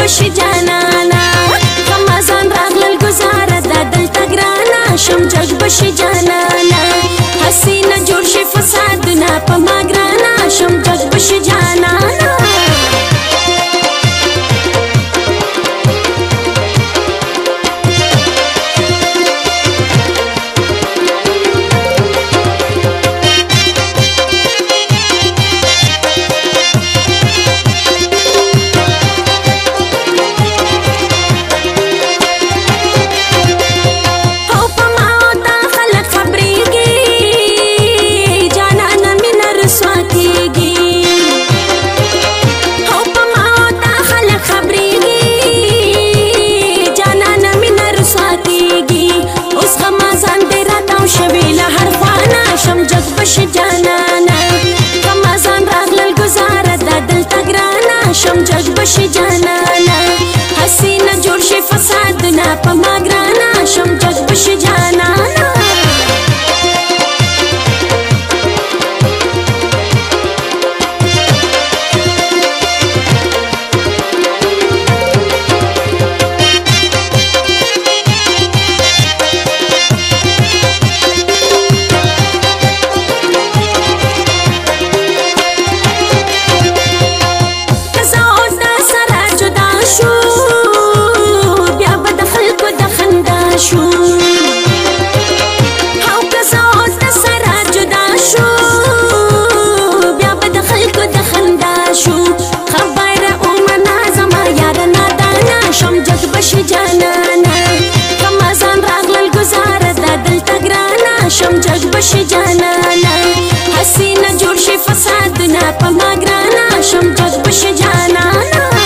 بشي جانانا رمضان راغل الگزارة دا دلتا گرانا شم جگ بشي جانانا حسينة جوړ شي فسادنا پا ما گرانا شم جگ بشي جانانا بشي جانانا رمضان راغل الگزارة دا دلتا گرانا شم جگ بشي جانانا حسينة جوړ شي فسادنا پا ما گرانا شم جگ بشي جانانا بشي جانانا رمضان راغل الگزارة دا دلتا گرانا شم جگ بشي جانانا حسينة جوړ شي فسادنا پا ما گرانا شم جگ بشي جانانا